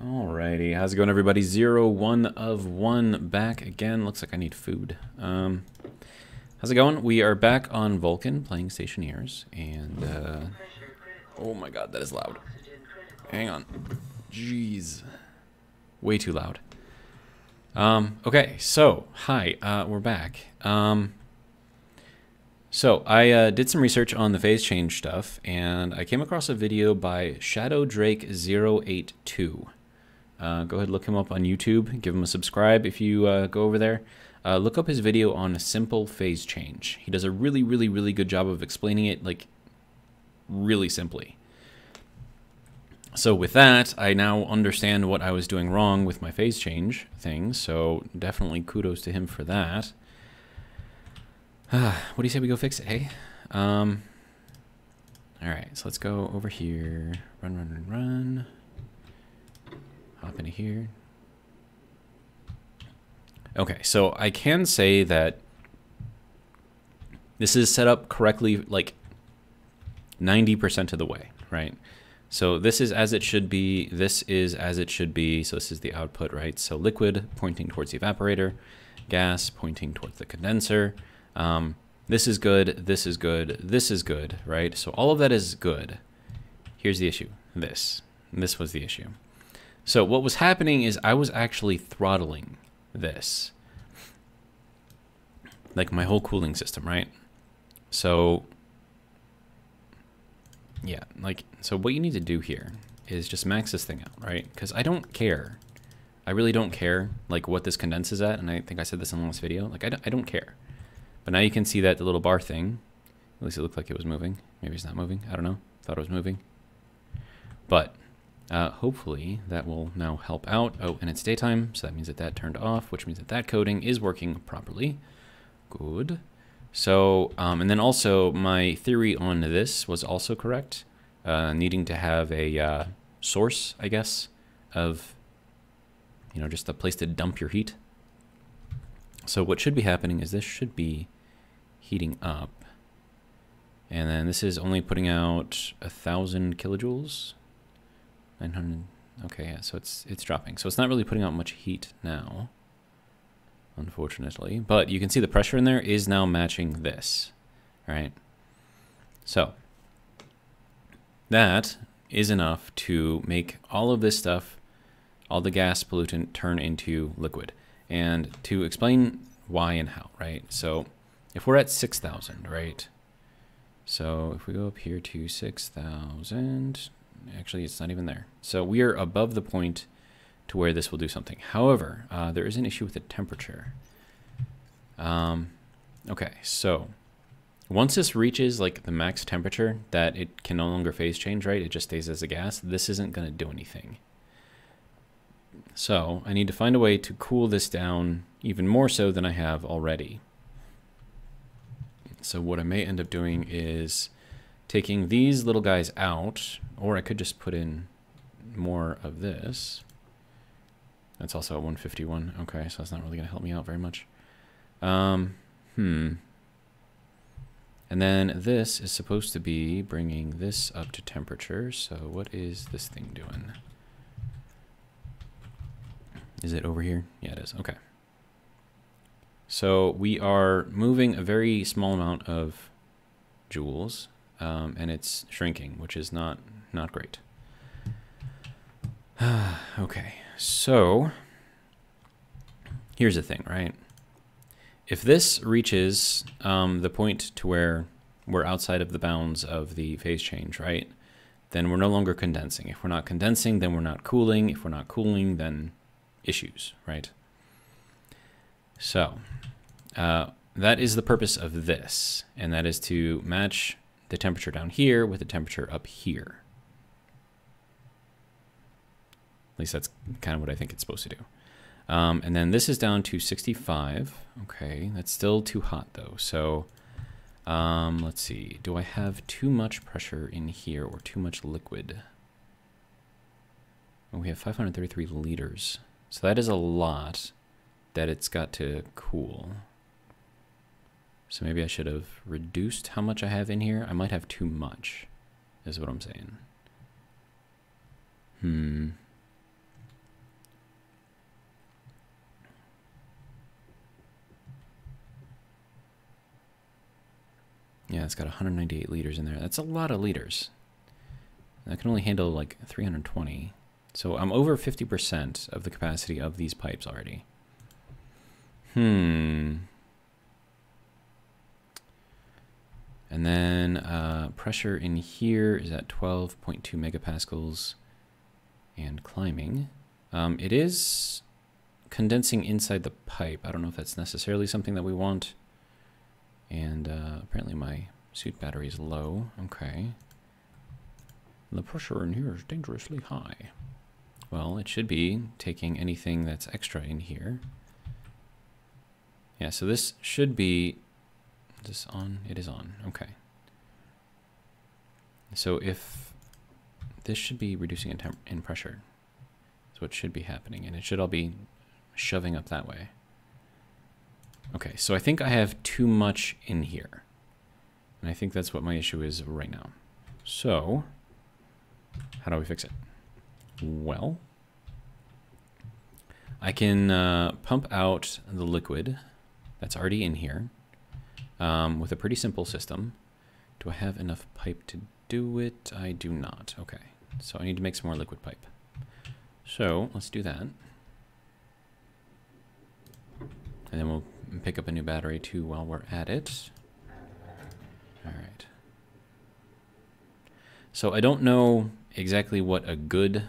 Alrighty, how's it going, everybody? 01 of 1 back again. Looks like I need food. How's it going? We are back on Vulcan playing Stationeers, and oh my god, that is loud. Hang on. Jeez. Way too loud. Okay, so, hi, we're back. So, I did some research on the phase change stuff, and I came across a video by Shadow Drake 082. Go ahead and look him up on YouTube. Give him a subscribe if you go over there. Look up his video on simple phase change. He does a really good job of explaining it, like, really simply. So with that, I now understand what I was doing wrong with my phase change thing, so definitely kudos to him for that. What do you say we go fix it, hey? Alright, so let's go over here. Run. Hop into here. Okay, so I can say that this is set up correctly, like 90% of the way, right? So this is as it should be, this is as it should be, so this is the output, right? So liquid pointing towards the evaporator, gas pointing towards the condenser. This is good, this is good, this is good, right? So all of that is good. Here's the issue, this was the issue. So what was happening is I was actually throttling this, like my whole cooling system, right? So yeah, like, so what you need to do here is just max this thing out, right? Because I don't care. I really don't care, like, what this condenses at, and I think I said this in the last video. Like, I don't care. But now you can see that the little bar thing, at least it looked like it was moving. Maybe it's not moving. I don't know. Thought it was moving. But hopefully that will now help out. Oh, and it's daytime, so that means that that turned off, which means that that coding is working properly. Good. So, and then also my theory on this was also correct. Needing to have a source, I guess, of, you know, just a place to dump your heat. So what should be happening is this should be heating up. And then this is only putting out 1,000 kilojoules. 900. Okay, yeah, so it's dropping. So it's not really putting out much heat now, unfortunately. But you can see the pressure in there is now matching this. All right. So that is enough to make all of this stuff, all the gas pollutant, turn into liquid. And to explain why and how, right? So if we're at 6,000, right? So if we go up here to 6,000, actually it's not even there. So we are above the point to where this will do something. However, there is an issue with the temperature. Okay, so once this reaches like the max temperature that it can no longer phase change, right? It just stays as a gas. This isn't going to do anything. So I need to find a way to cool this down even more so than I have already. So what I may end up doing is taking these little guys out, or I could just put in more of this. That's also a 151. Okay, so that's not really going to help me out very much. And then this is supposed to be bringing this up to temperature. So what is this thing doing? Is it over here? Yeah, it is. Okay. So we are moving a very small amount of joules, and it's shrinking, which is not great. Okay, so here's the thing, right? If this reaches the point to where we're outside of the bounds of the phase change, right, then we're no longer condensing. If we're not condensing, then we're not cooling. If we're not cooling, then issues, right? So that is the purpose of this, and that is to match the temperature down here with the temperature up here. At least that's kind of what I think it's supposed to do. And then this is down to 65. Okay, that's still too hot though. So let's see. Do I have too much pressure in here or too much liquid? Well, we have 533 liters. So that is a lot that it's got to cool. So maybe I should have reduced how much I have in here. I might have too much, is what I'm saying. That's got 198 liters in there. That's a lot of liters. That can only handle like 320. So I'm over 50% of the capacity of these pipes already. And then pressure in here is at 12.2 megapascals and climbing. It is condensing inside the pipe. I don't know if that's necessarily something that we want. And apparently my suit battery is low. Okay. The pressure in here is dangerously high. Well, it should be taking anything that's extra in here. Yeah, so this should be... Is this on? It is on. Okay. So if... This should be reducing in pressure. That's what should be happening. And it should all be shoving up that way. Okay, so I think I have too much in here. And I think that's what my issue is right now. So... How do we fix it? Well, I can pump out the liquid that's already in here with a pretty simple system. Do I have enough pipe to do it? I do not. Okay, so I need to make some more liquid pipe. So let's do that. And then we'll pick up a new battery too while we're at it. All right. So I don't know exactly what a good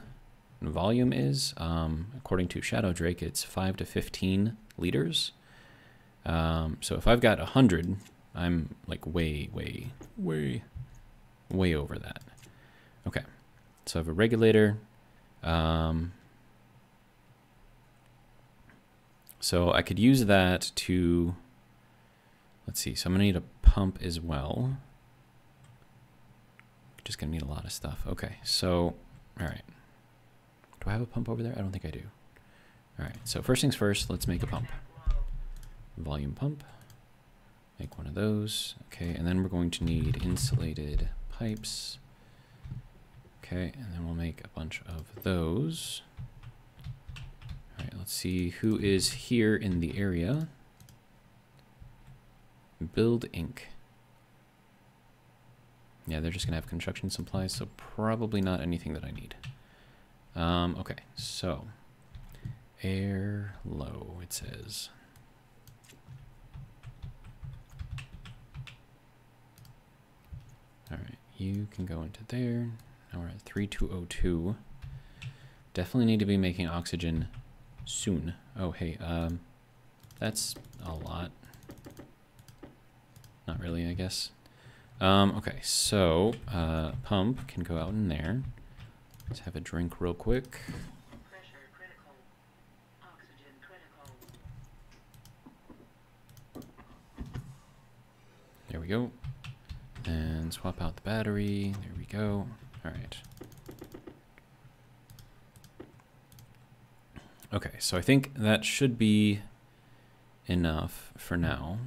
volume is. According to Shadow Drake, it's 5 to 15 liters. So if I've got 100, I'm like way over that. Okay, so I have a regulator. So I could use that to, let's see, so I'm gonna need a pump as well. Just gonna need a lot of stuff. Okay, so, all right. Do I have a pump over there? I don't think I do. All right, so first things first, let's make a pump. Volume pump. Make one of those. Okay, and then we're going to need insulated pipes. Okay, and then we'll make a bunch of those. All right, let's see who is here in the area. Build Inc. Yeah, they're just gonna have construction supplies, so probably not anything that I need. Okay, so air low, it says. All right, you can go into there. Now we're at 3202. Definitely need to be making oxygen soon. Oh, hey, that's a lot. Not really, I guess. Okay, so pump can go out in there. Let's have a drink real quick. Pressure critical. Oxygen critical. There we go. And swap out the battery. There we go. All right. Okay, so I think that should be enough for now.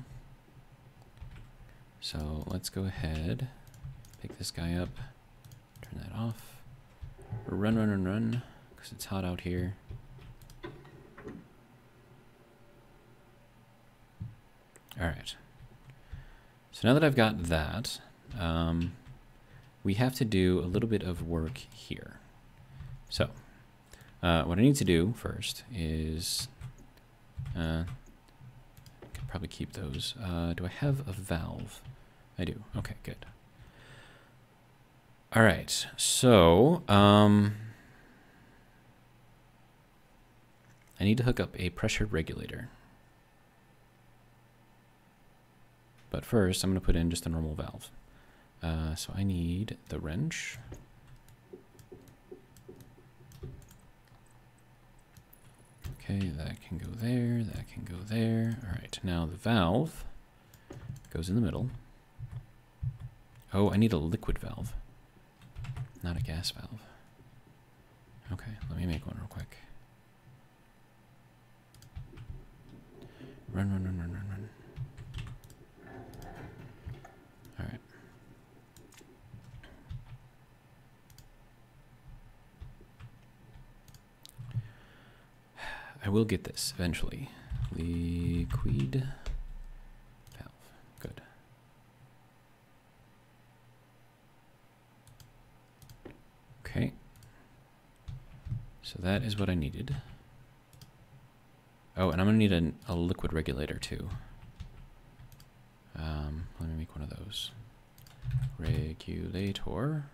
So let's go ahead, pick this guy up, turn that off, run, because it's hot out here. All right. So now that I've got that, we have to do a little bit of work here. So what I need to do first is, I could probably keep those. Do I have a valve? I do. Okay, good. All right, so I need to hook up a pressure regulator. But first, I'm going to put in just a normal valve. So I need the wrench. Okay, that can go there, that can go there. All right, now the valve goes in the middle. Oh, I need a liquid valve, not a gas valve. Okay, let me make one real quick. Run. All right. I will get this eventually. Liquid valve. Good. Okay. So that is what I needed. Oh, and I'm going to need a liquid regulator too. Let me make one of those. Regulator.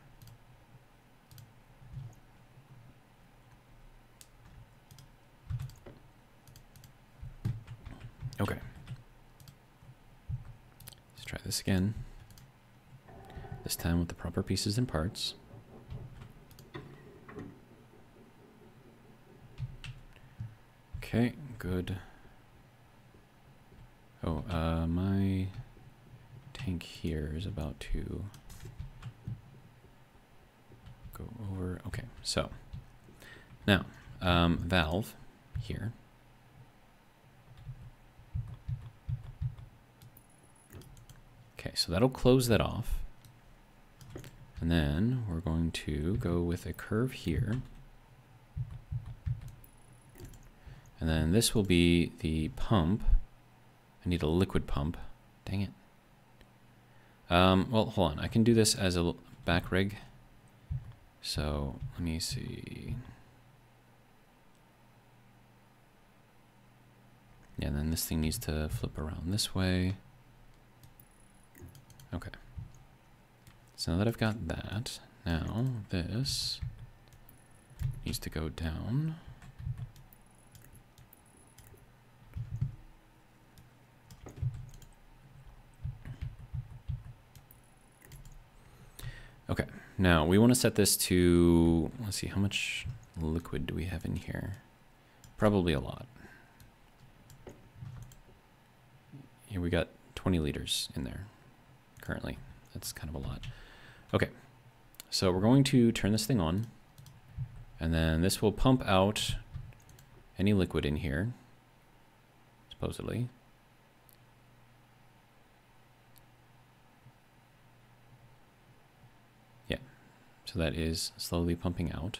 Okay. Let's try this again. This time with the proper pieces and parts. Okay, good. Oh, my tank here is about to go over. Okay, so now valve here. Okay, so that'll close that off. And then we're going to go with a curve here. And then this will be the pump. I need a liquid pump. Dang it. Well, hold on. I can do this as a back rig. So let me see. Yeah, and then this thing needs to flip around this way. Okay. So now that I've got that, now this needs to go down. Okay, now we want to set this to, let's see, how much liquid do we have in here? Probably a lot. Here we got 20 liters in there currently. That's kind of a lot. Okay, so we're going to turn this thing on, and then this will pump out any liquid in here, supposedly. Yeah, so that is slowly pumping out.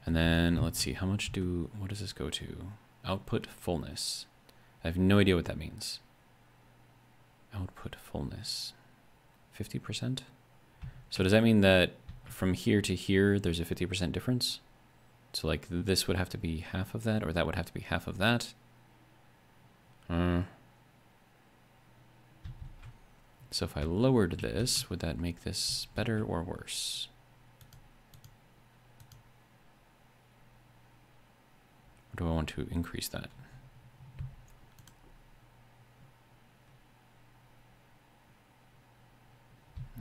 And then let's see, how much what does this go to? Output fullness. I have no idea what that means. Output fullness. 50%? So does that mean that from here to here, there's a 50% difference? So like this would have to be half of that, or that would have to be half of that? So if I lowered this, would that make this better or worse? Or do I want to increase that?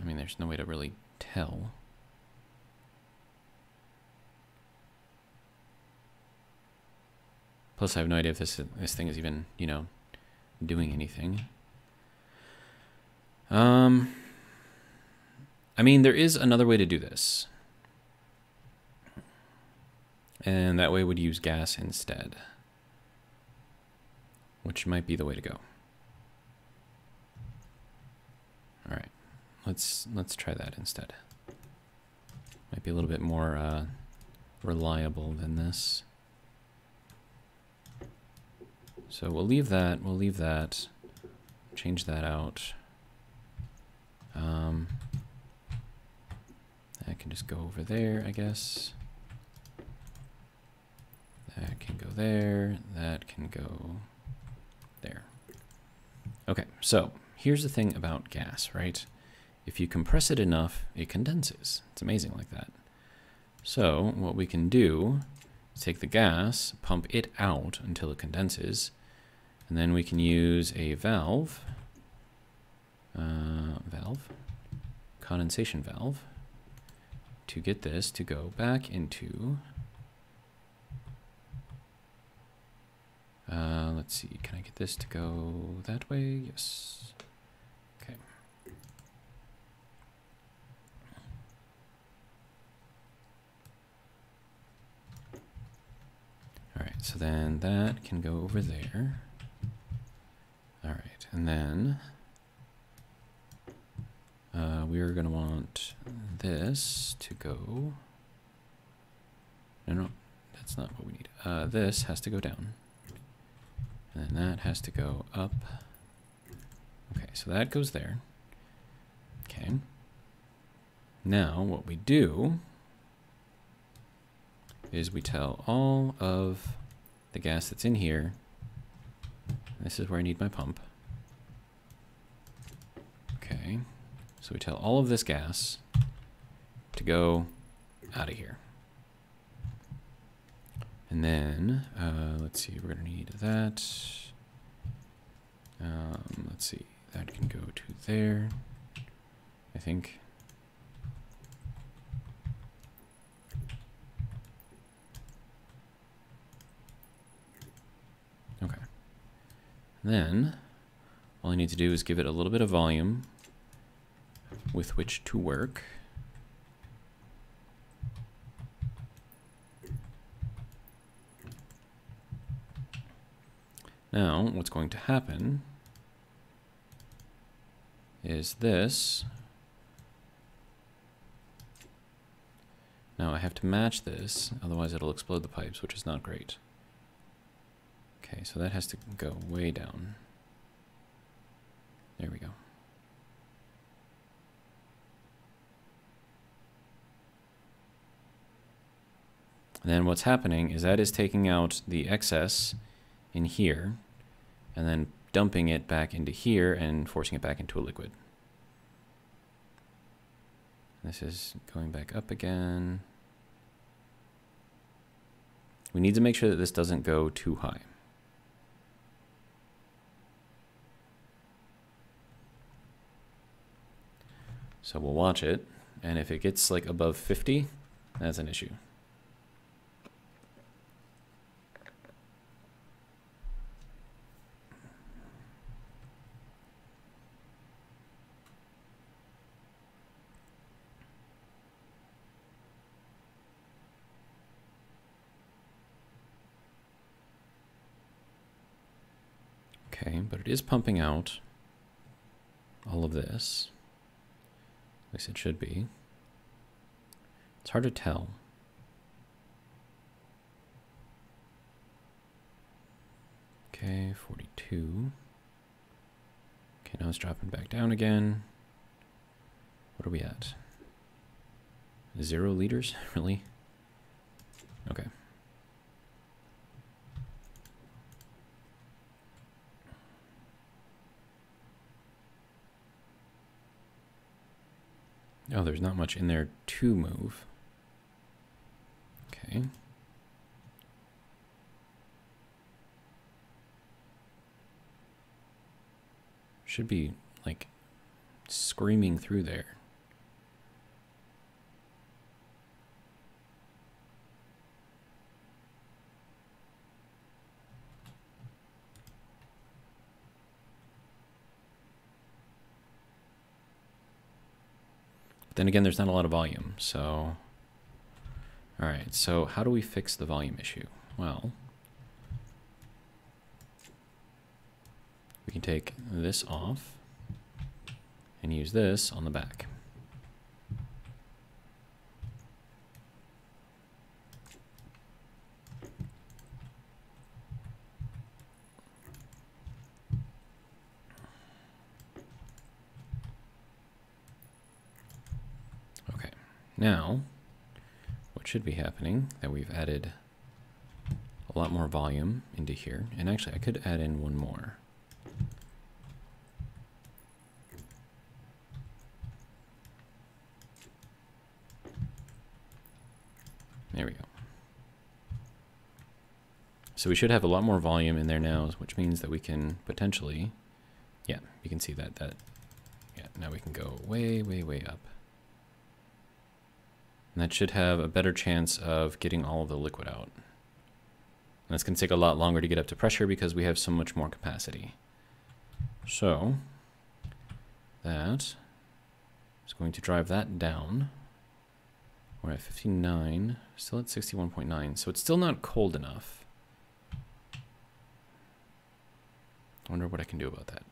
I mean, there's no way to really tell. Plus, I have no idea if this thing is even, you know, doing anything. I mean, there is another way to do this. And that way would use gas instead. Which might be the way to go. All right. Let's try that instead. Might be a little bit more reliable than this. So we'll leave that. We'll leave that. Change that out. That can just go over there, I guess. That can go there. That can go there. Okay, so here's the thing about gas, right? If you compress it enough, it condenses. It's amazing like that. So what we can do is take the gas, pump it out until it condenses, and then we can use a valve, condensation valve, to get this to go back into, let's see, can I get this to go that way? Yes. Okay. All right, so then that can go over there. All right, and then we are going to want this to go. No, that's not what we need. This has to go down. And then that has to go up. Okay, so that goes there. Okay. Now what we do is we tell all of the gas that's in here, this is where I need my pump. Okay, so we tell all of this gas to go out of here. And then, let's see, we're gonna need that. Let's see, that can go to there, I think. Okay. And then, all I need to do is give it a little bit of volume with which to work. Now, what's going to happen is this. Now I have to match this, otherwise it'll explode the pipes, which is not great. Okay, so that has to go way down. There we go. And then what's happening is that is taking out the excess in here and then dumping it back into here and forcing it back into a liquid. This is going back up again. We need to make sure that this doesn't go too high. So we'll watch it, and if it gets like above 50, that's an issue. Okay, but it is pumping out all of this. At least it should be. It's hard to tell. Okay, 42. Okay, now it's dropping back down again. What are we at? 0 liters? Really? Okay. Oh, there's not much in there to move. Okay. Should be, like, screaming through there. Then again, there's not a lot of volume, so... Alright, so how do we fix the volume issue? Well, we can take this off and use this on the back. Now, what should be happening, that we've added a lot more volume into here, and actually I could add in one more. There we go. So we should have a lot more volume in there now, which means that we can potentially, yeah, you can see that, yeah, now we can go way, way, way up. And that should have a better chance of getting all of the liquid out. And that's going to take a lot longer to get up to pressure because we have so much more capacity. So, that is going to drive that down. We're at 59, still at 61.9, so it's still not cold enough. I wonder what I can do about that.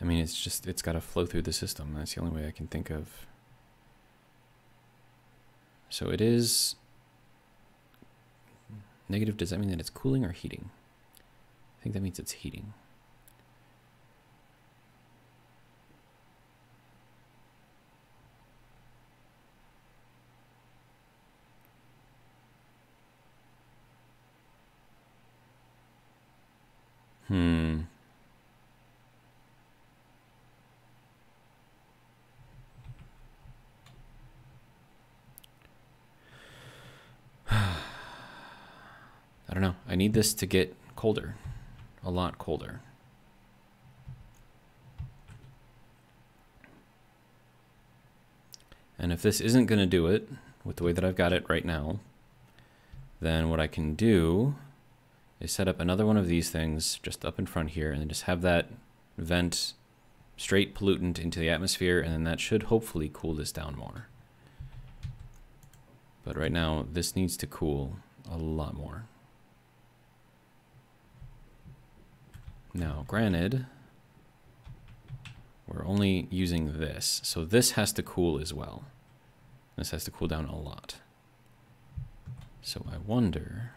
I mean, it's got to flow through the system. That's the only way I can think of. So it is negative. Does that mean that it's cooling or heating? I think that means it's heating. Hmm. I don't know. I need this to get colder. A lot colder. And if this isn't going to do it with the way that I've got it right now, then what I can do is set up another one of these things just up in front here and then just have that vent straight pollutant into the atmosphere, and then that should hopefully cool this down more. But right now, this needs to cool a lot more. Now, granted, we're only using this, so this has to cool as well. This has to cool down a lot. So I wonder...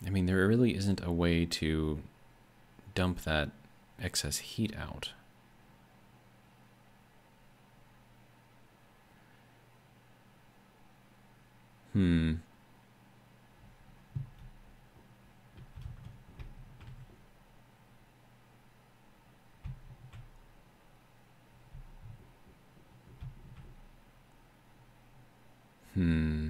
I mean, there really isn't a way to dump that excess heat out. Hmm. Hmm.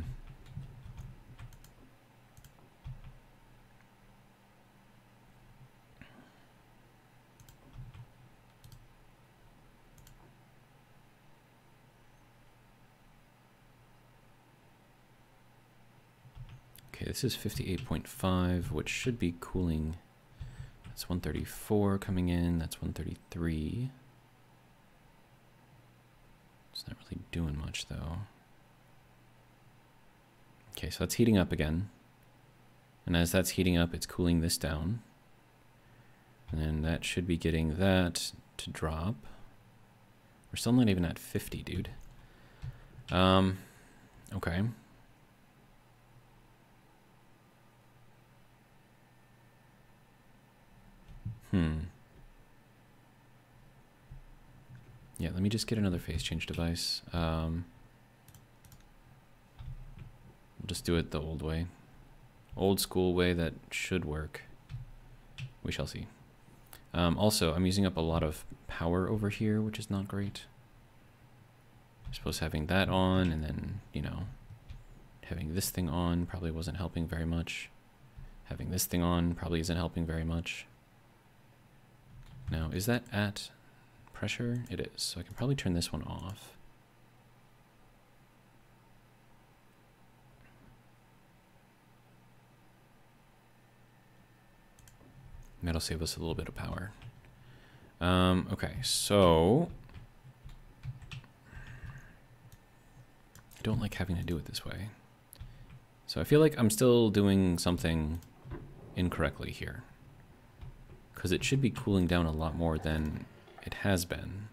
Okay, this is 58.5, which should be cooling. That's 134 coming in, that's 133. It's not really doing much though. Okay, so that's heating up again. And as that's heating up, it's cooling this down. And then that should be getting that to drop. We're still not even at 50, dude. Okay. Yeah, let me just get another phase change device. We'll just do it the old way. Old school way that should work. We shall see. Also, I'm using up a lot of power over here, which is not great. I suppose having that on and then, you know, having this thing on probably wasn't helping very much. Having this thing on probably isn't helping very much. Now, is that at pressure? It is. So I can probably turn this one off. That'll save us a little bit of power. Okay, so I don't like having to do it this way. So I feel like I'm still doing something incorrectly here, because it should be cooling down a lot more than it has been.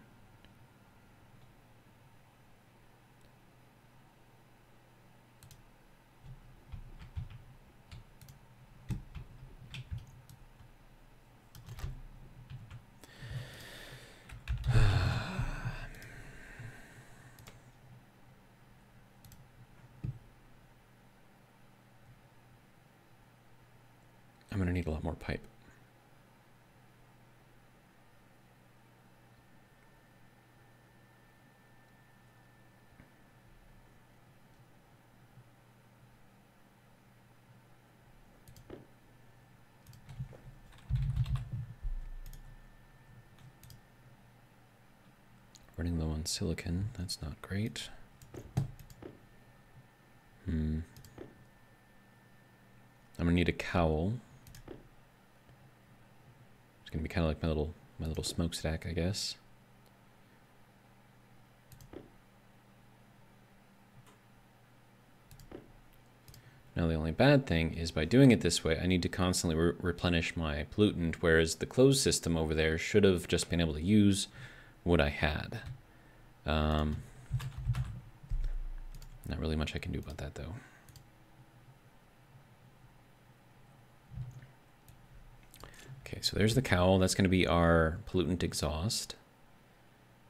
I'm gonna need a lot more pipe. Running low on silicon, that's not great. I'm gonna need a cowl. It's gonna be kind of like my little smokestack, I guess. Now the only bad thing is by doing it this way, I need to constantly replenish my pollutant, whereas the closed system over there should have just been able to use what I had. Not really much I can do about that though. Okay, so there's the cowl. That's going to be our pollutant exhaust.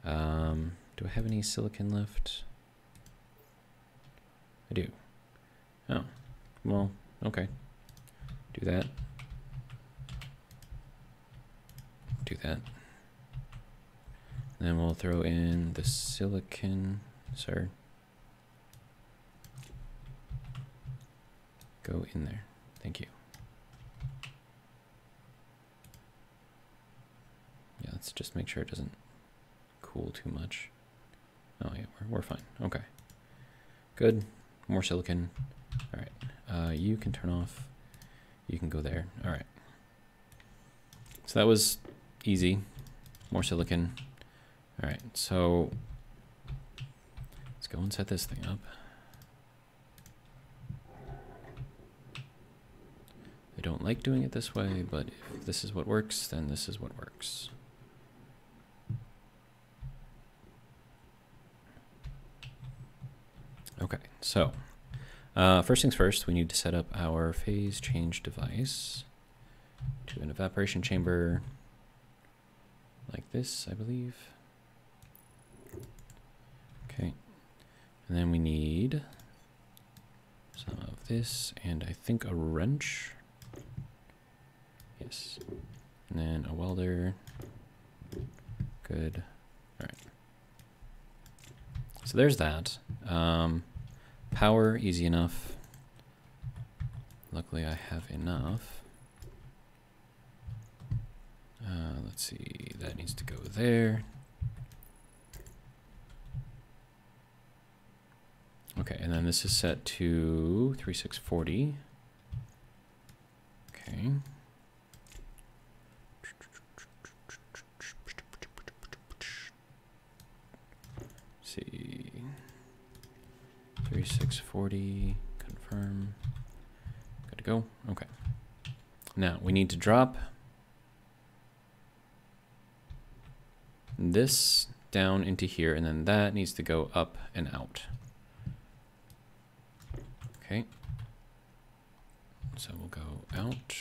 Do I have any silicon left? I do. Oh, well, okay. Do that. Do that. And then we'll throw in the silicon, sir. Go in there. Thank you. Yeah, let's just make sure it doesn't cool too much. Oh yeah, we're fine. Okay. Good. More silicon. All right. You can turn off. You can go there. All right. So that was easy. More silicon. All right. So let's go and set this thing up. I don't like doing it this way, but if this is what works, then this is what works. Okay, so first things first, we need to set up our phase change device to an evaporation chamber like this, I believe. Okay, and then we need some of this and I think a wrench. Yes, and then a welder. Good. All right. So there's that. Power, easy enough. Luckily I have enough. Let's see, that needs to go there. Okay, and then this is set to 3640. Okay. See, 3640, confirm, good to go. Okay, now we need to drop this down into here, and then that needs to go up and out. Okay, so we'll go out.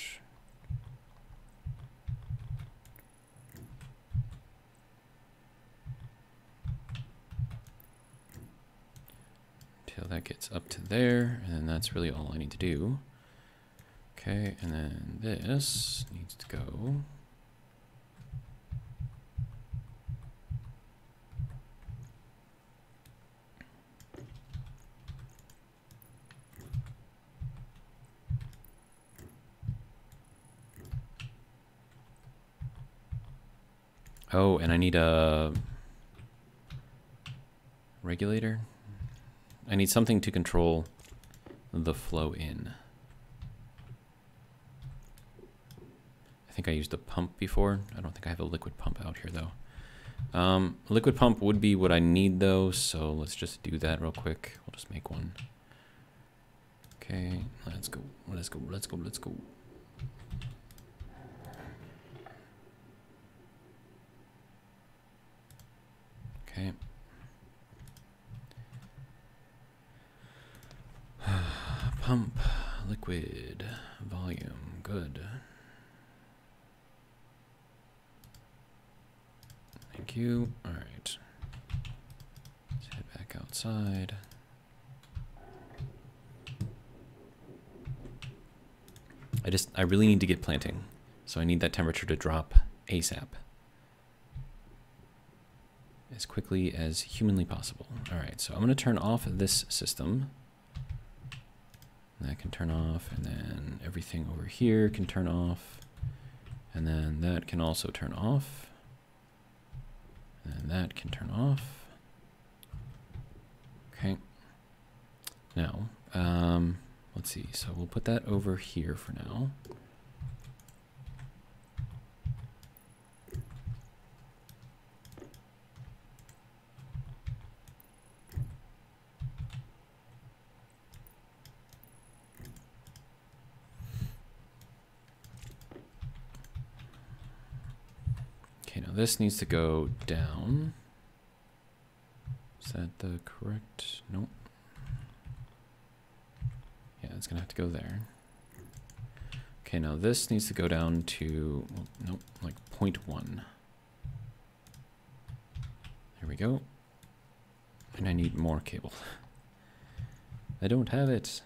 That gets up to there, and then that's really all I need to do. Okay, and then this needs to go. Oh, and I need a regulator. I need something to control the flow in. I think I used a pump before. I don't think I have a liquid pump out here though. Liquid pump would be what I need though, so let's just do that real quick. We'll just make one. Okay, let's go, let's go, let's go, let's go. Okay. Pump, liquid, volume, good. Thank you. All right. Let's head back outside. I really need to get planting. So I need that temperature to drop ASAP. As quickly as humanly possible. All right, so I'm gonna turn off this system. That can turn off, and then everything over here can turn off, and then that can also turn off, and that can turn off. Okay. Now, let's see. So we'll put that over here for now. Okay, now this needs to go down. Is that the correct? Nope. Yeah, it's gonna have to go there. Okay, now this needs to go down to, well, nope, like 0.1. There we go. And I need more cable. I don't have it.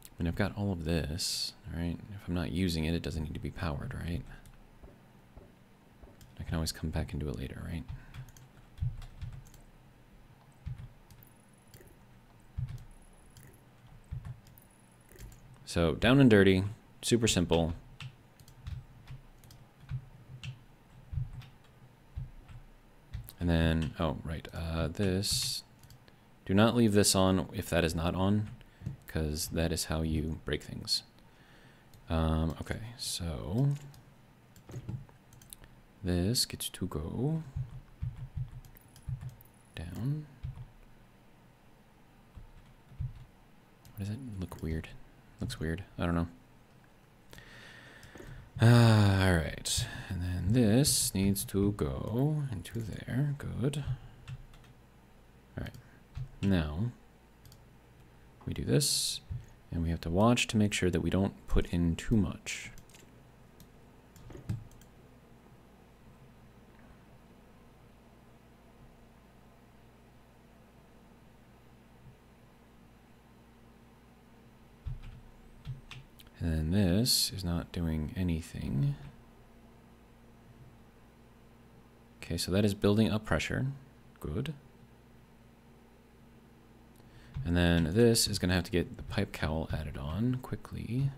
I mean, I've got all of this, right? If I'm not using it, it doesn't need to be powered, right? I can always come back and do it later, right? So, down and dirty, super simple. And then, oh, right, this, do not leave this on if that is not on, because that is how you break things. Okay, so this gets to go down. What does it look weird? Looks weird. I don't know. All right, and then this needs to go into there. Good. All right, now we do this, and we have to watch to make sure that we don't put in too much. And then this is not doing anything. Okay, so that is building up pressure. Good. And then this is going to have to get the pipe cowl added on quickly.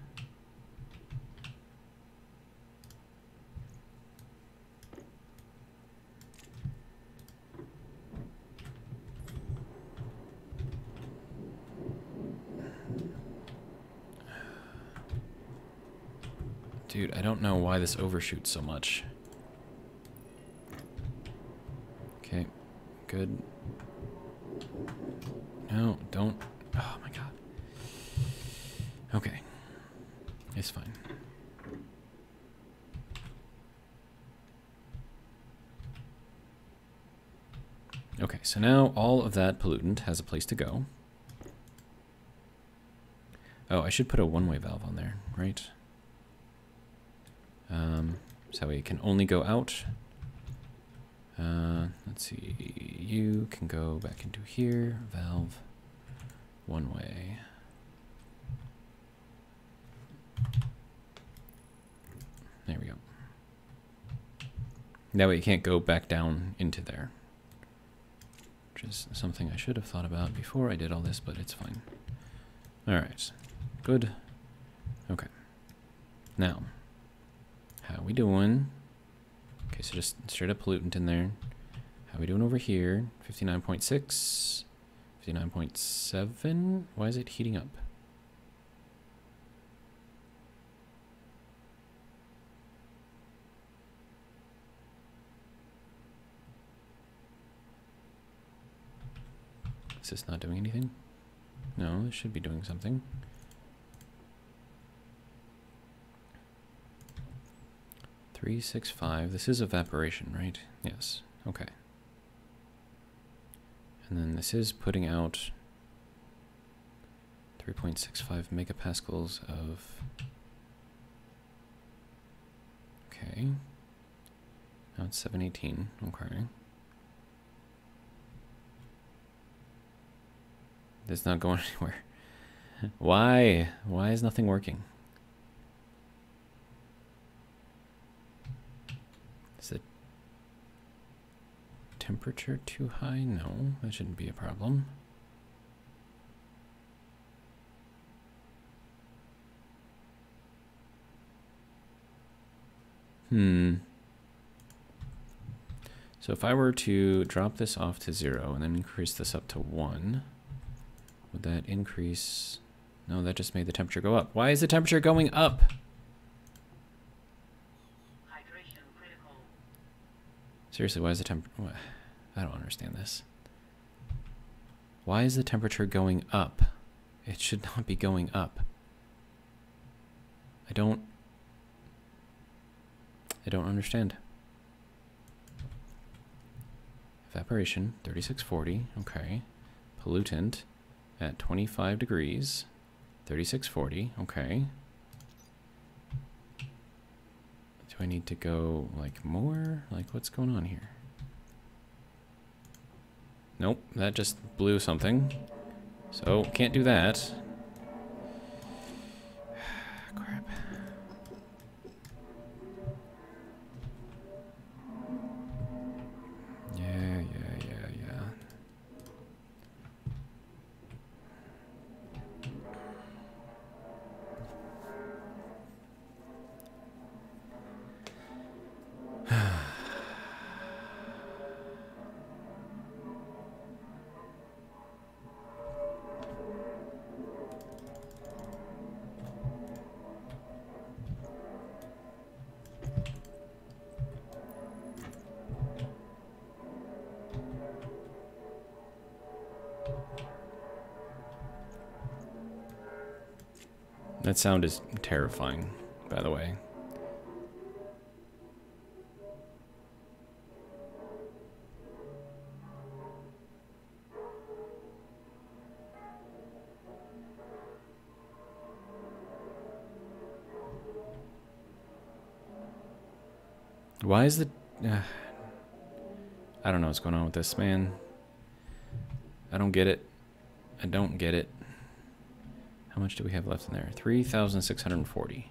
Dude, I don't know why this overshoots so much. Okay, good. No, don't. Oh my god. Okay. It's fine. Okay, so now all of that pollutant has a place to go. Oh, I should put a one-way valve on there, right? So it can only go out. Let's see. You can go back into here. Valve. One way. There we go. That way you can't go back down into there. Which is something I should have thought about before I did all this, but it's fine. Alright. Good. Okay. Now. How we doing? Okay, so just straight up pollutant in there. How we doing over here? 59.6. 59.7. Why is it heating up? Is this not doing anything? No, it should be doing something. 365. This is evaporation, right? Yes. Okay. And then this is putting out 3.65 megapascals of... Okay. Now it's 718. Okay. It's not going anywhere. Why? Why is nothing working? Is the temperature too high? No, that shouldn't be a problem. So if I were to drop this off to 0 and then increase this up to 1, would that increase? No, that just made the temperature go up. Why is the temperature going up? Hydration critical. Seriously, why is the temperature... I don't understand this. Why is the temperature going up? It should not be going up. I don't understand. Evaporation, 3640, okay. Pollutant at 25 degrees, 3640, okay. Do I need to go, like, more? Like, what's going on here? Nope, that just blew something. So, can't do that. Crap. Yeah. That sound is terrifying, by the way. Why is the... I don't know what's going on with this, man. I don't get it. I don't get it. How much do we have left in there? 3,640.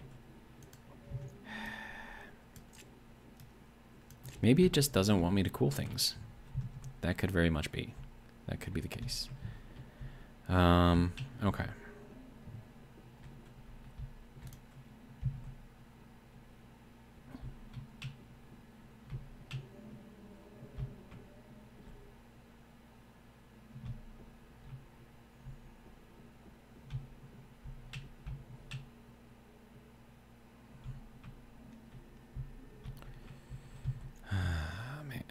Maybe it just doesn't want me to cool things. That could very much be. That could be the case. Okay. Man.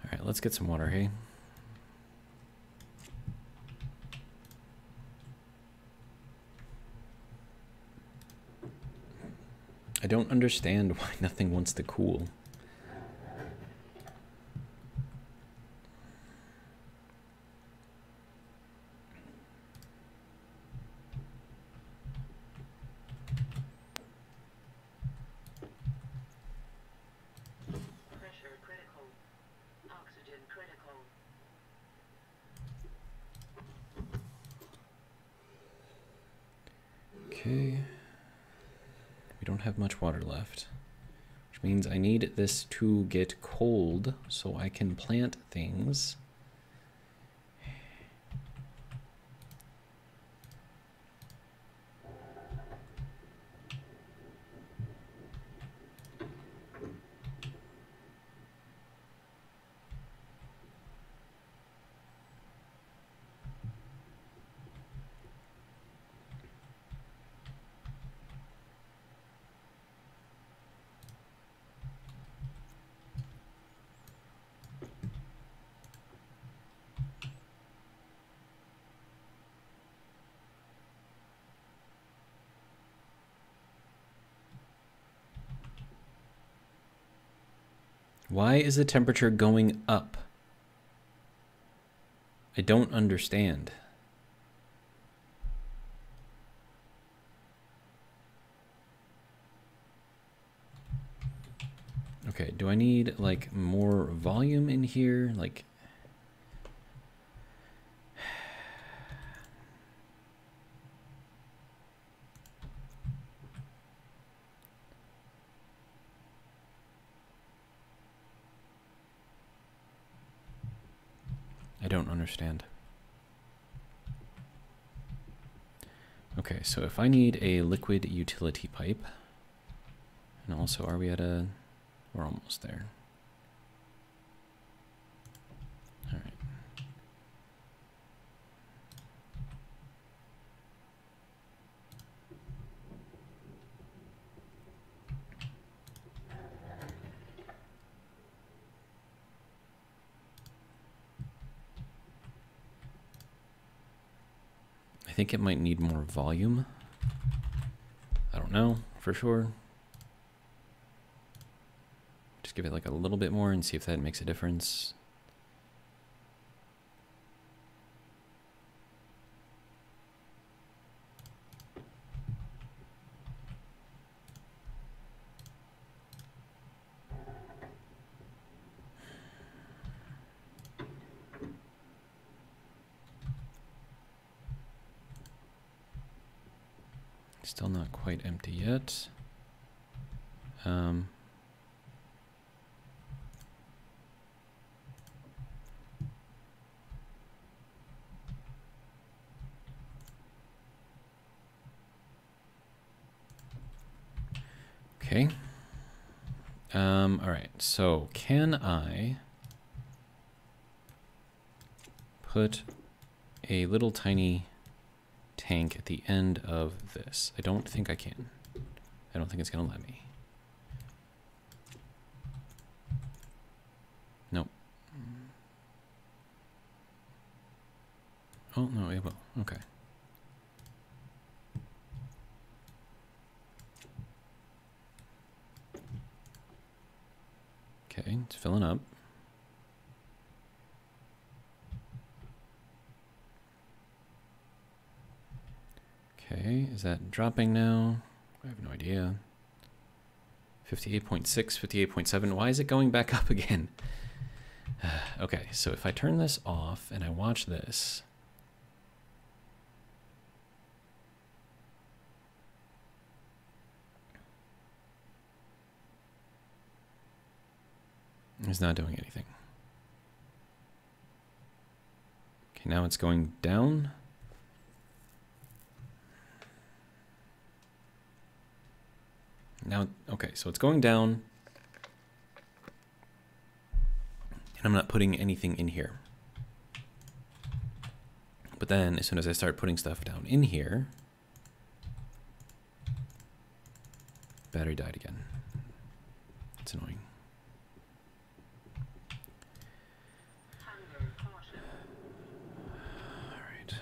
All right, let's get some water, hey? I don't understand why nothing wants to cool. Pressure critical. Oxygen critical. Okay. We don't have much water left, which means I need this to get cold so I can plant things. Why is the temperature going up? I don't understand. Okay, do I need like more volume in here? Like, I don't understand. Okay, so if I need a liquid utility pipe, and also are we at a, we're almost there. All right. I think it might need more volume. I don't know for sure. Just give it like a little bit more and see if that makes a difference. Still not quite empty yet. Okay. All right. So can I put a little tiny tank at the end of this? I don't think I can. I don't think it's going to let me. Nope. Oh, no, it will. Okay. Okay, it's filling up. Okay, is that dropping now? I have no idea. 58.6, 58.7. Why is it going back up again? Okay, so if I turn this off and I watch this. It's not doing anything. Okay, now it's going down. Now, okay, so it's going down. And I'm not putting anything in here. But then, as soon as I start putting stuff down in here, battery died again. It's annoying. All right.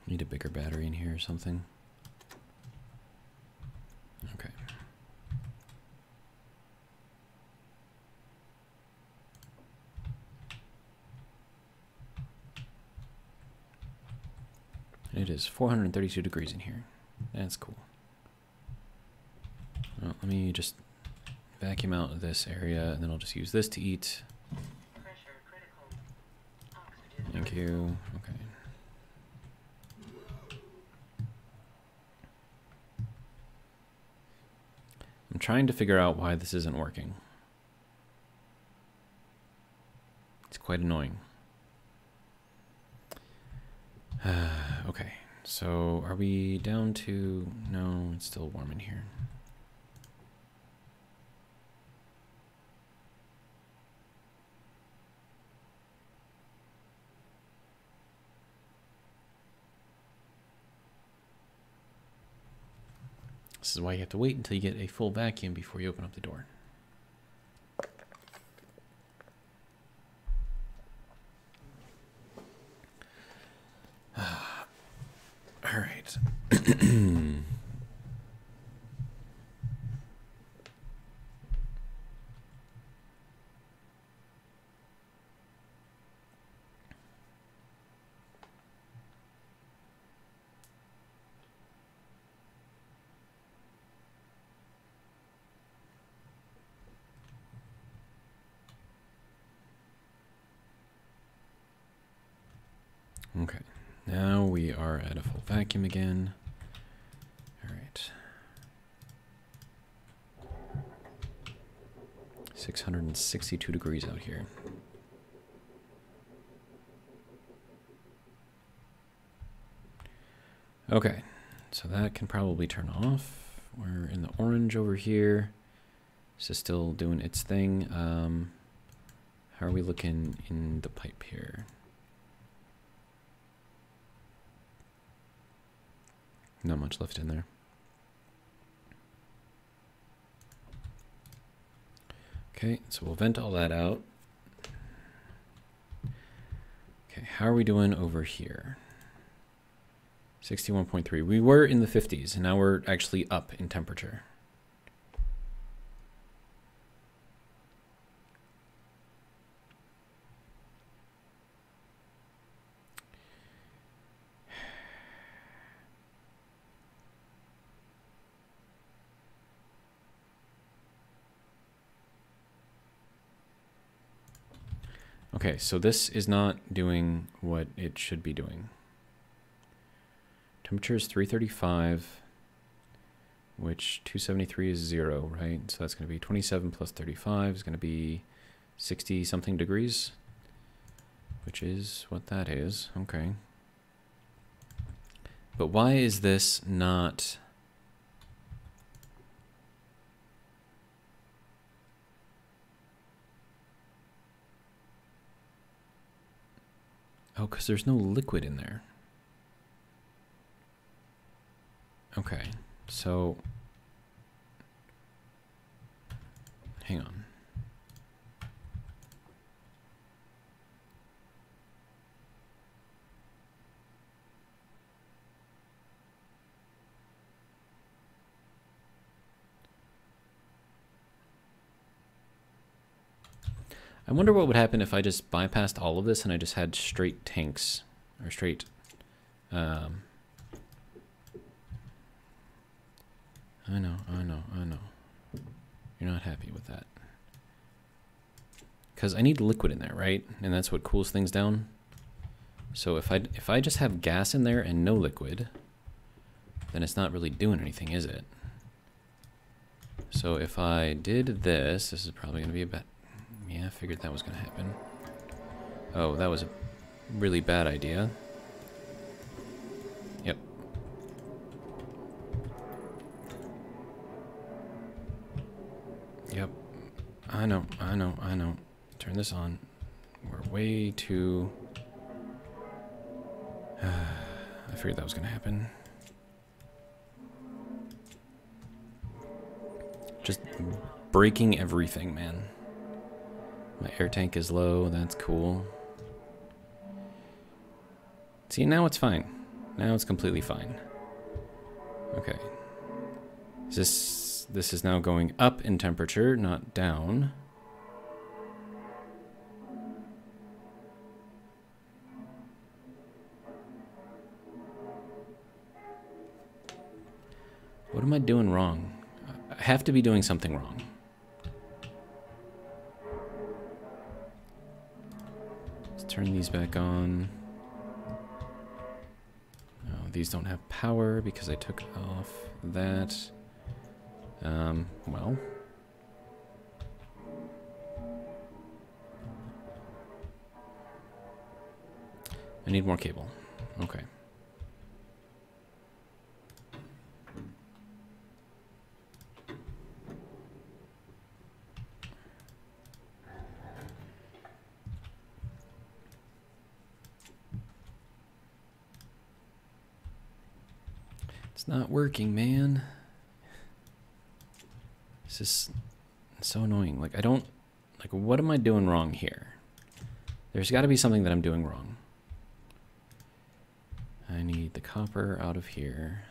Need a bigger battery in here or something. Okay. It is 432 degrees in here. That's cool. Well, let me just vacuum out this area, and then I'll just use this to eat. Pressure critical. Oxygen Thank you. Okay. I'm trying to figure out why this isn't working. It's quite annoying. Okay, so are we down to... No, it's still warm in here. This is why you have to wait until you get a full vacuum before you open up the door. All right. Okay, now we are at a full vacuum again. All right. 662 degrees out here. Okay, so that can probably turn off. We're in the orange over here. This is still doing its thing. How are we looking in the pipe here? Not much left in there. Okay, so we'll vent all that out. Okay, how are we doing over here? 61.3. We were in the 50s, and now we're actually up in temperature. Okay, so this is not doing what it should be doing. Temperature is 335, which 273 is 0, right? So that's going to be 27 plus 35 is going to be 60 something degrees, which is what that is. Okay. But why is this not... Oh, because there's no liquid in there. Okay, so... Hang on. I wonder what would happen if I just bypassed all of this and I just had straight tanks, or straight, I know. You're not happy with that. Because I need liquid in there, right? And that's what cools things down. So if I just have gas in there and no liquid, then it's not really doing anything, is it? So if I did this is probably going to be a bad... Yeah, I figured that was going to happen. Oh, that was a really bad idea. Yep. Yep. I know. Turn this on. We're way too... I figured that was going to happen. Just breaking everything, man. My air tank is low, that's cool. See, now it's fine. Now it's completely fine. Okay. This is now going up in temperature, not down. What am I doing wrong? I have to be doing something wrong. Turn these back on. Oh, these don't have power because I took off that. Well. I need more cable. Okay. It's not working, man. This is so annoying. Like, I don't... Like, what am I doing wrong here? There's got to be something that I'm doing wrong. I need the copper out of here.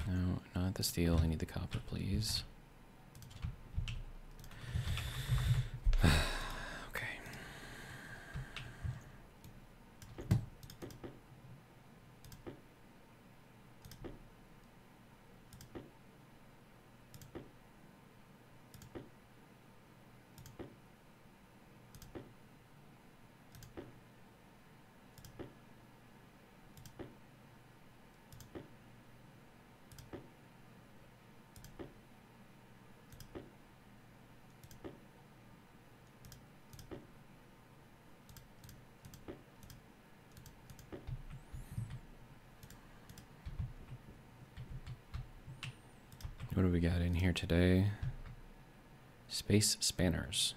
No, not the steel. I need the copper, please. What do we got in here today? Space spanners.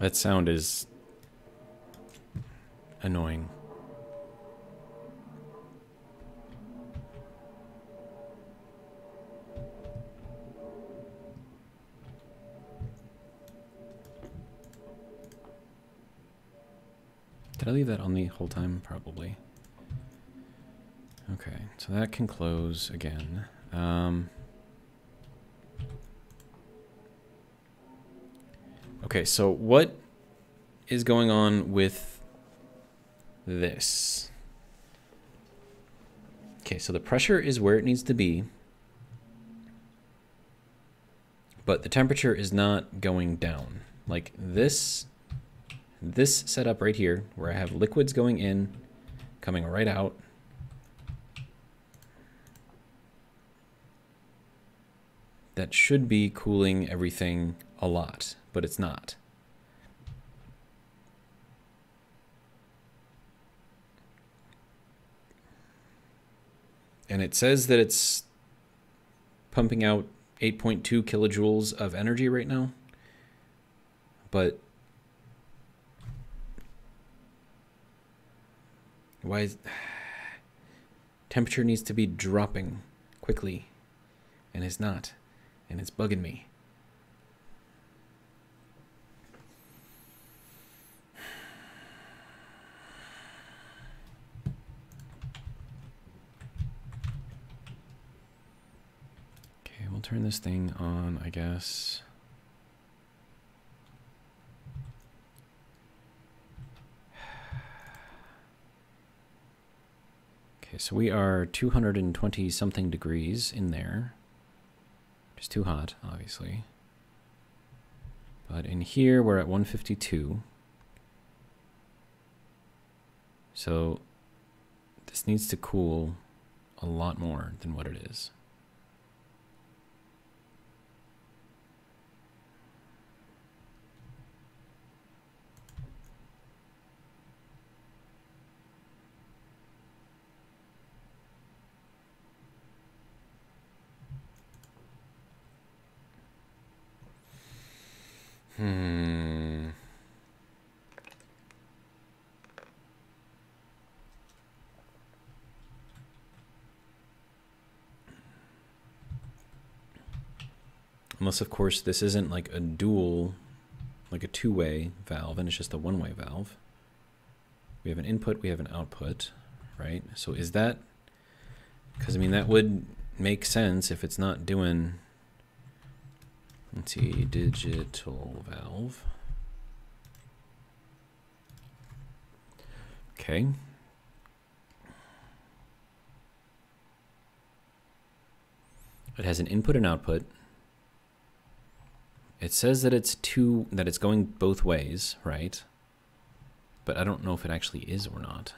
That sound is annoying. Did I leave that on the whole time? Probably. Okay, so that can close again. Okay, so what is going on with this? Okay, so the pressure is where it needs to be, but the temperature is not going down. Like this setup right here, where I have liquids going in, coming right out. That should be cooling everything a lot, but it's not. And it says that it's pumping out 8.2 kilojoules of energy right now. But why is temperature needs to be dropping quickly, and it's not, and it's bugging me. Okay, we'll turn this thing on, I guess. Okay, so we are 220 something degrees in there. Which is too hot, obviously. But in here, we're at 152. So this needs to cool a lot more than what it is. Unless, of course, this isn't like a dual, like a two-way valve, and it's just a one-way valve. We have an input, we have an output, right? So is that, because I mean, that would make sense if it's not doing, let's see, digital valve. Okay. It has an input and output. It says that it's going both ways, right? But I don't know if it actually is or not.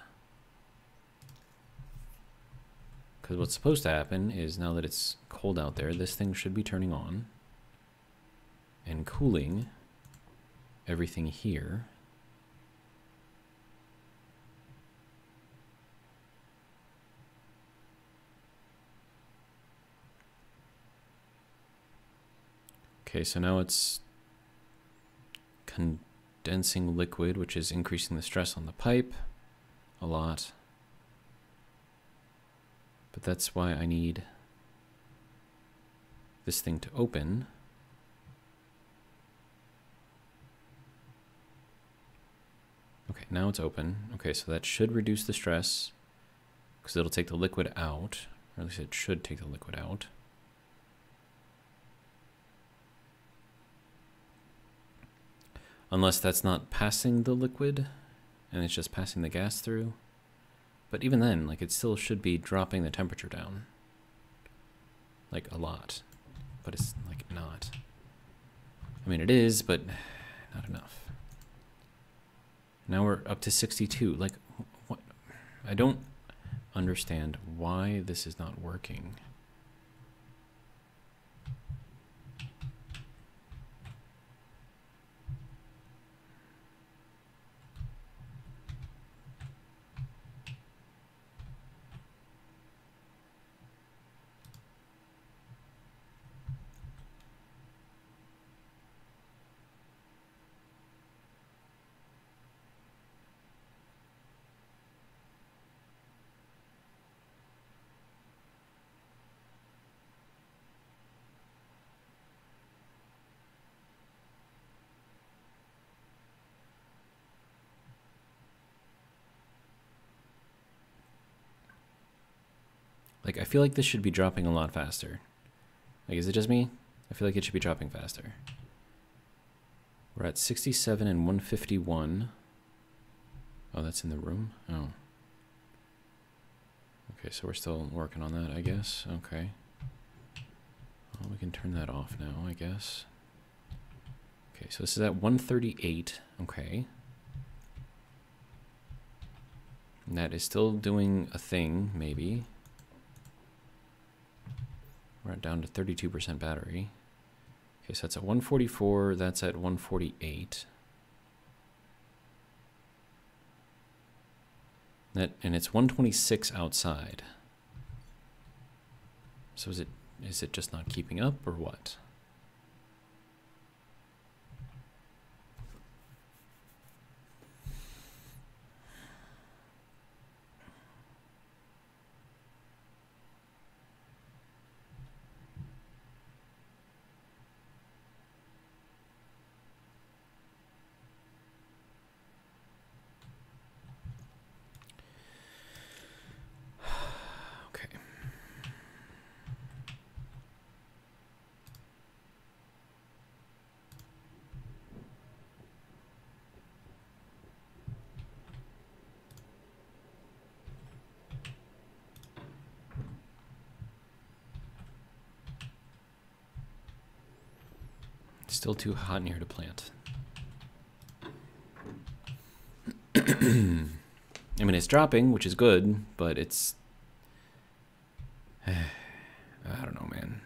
Because what's supposed to happen is now that it's cold out there, this thing should be turning on and cooling everything here. Okay, so now it's condensing liquid, which is increasing the stress on the pipe a lot. But that's why I need this thing to open. Okay, now it's open. Okay, so that should reduce the stress because it'll take the liquid out, or at least it should take the liquid out. Unless that's not passing the liquid and it's just passing the gas through. But even then, like, it still should be dropping the temperature down. Like, a lot. But it's, like, not. I mean, it is, but not enough. Now we're up to 62. Like, what? I don't understand why this is not working. Like, I feel like this should be dropping a lot faster. Like, is it just me? I feel like it should be dropping faster. We're at 67 and 151. Oh, that's in the room? Oh. Okay, so we're still working on that, I guess. Okay. Well, we can turn that off now, I guess. Okay, so this is at 138. Okay. And that is still doing a thing, maybe. We're down to 32% battery. Okay, so that's at 144. That's at 148. And it's 126 outside. So is it just not keeping up or what? Still too hot in here to plant. I mean, it's dropping, which is good, but it's... I don't know, man.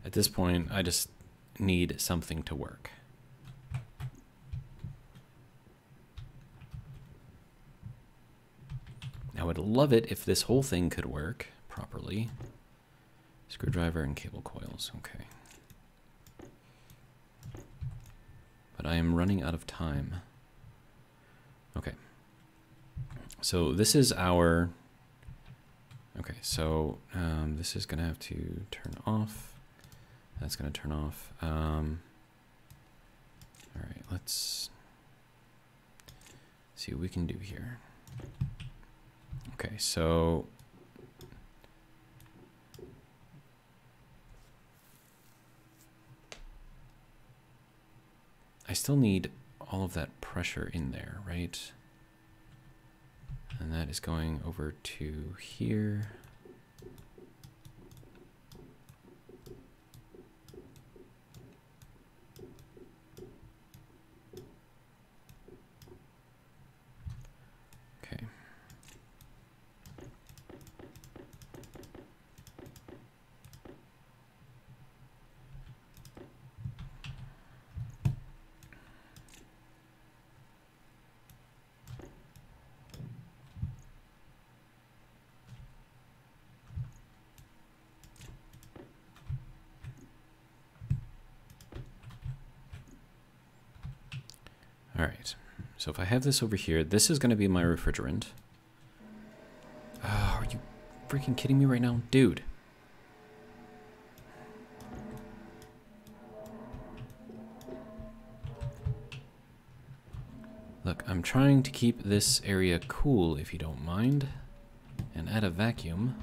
At this point, I just need something to work. I would love it if this whole thing could work properly. Screwdriver and cable coils, okay. But I am running out of time. Okay. So this is our... Okay, so this is going to have to turn off. That's going to turn off. All right, let's see what we can do here. Okay, so I still need all of that pressure in there, right? And that is going over to here. Okay. All right, so if I have this over here, this is going to be my refrigerant. Are you freaking kidding me right now? Dude. Look, I'm trying to keep this area cool, if you don't mind, and add a vacuum.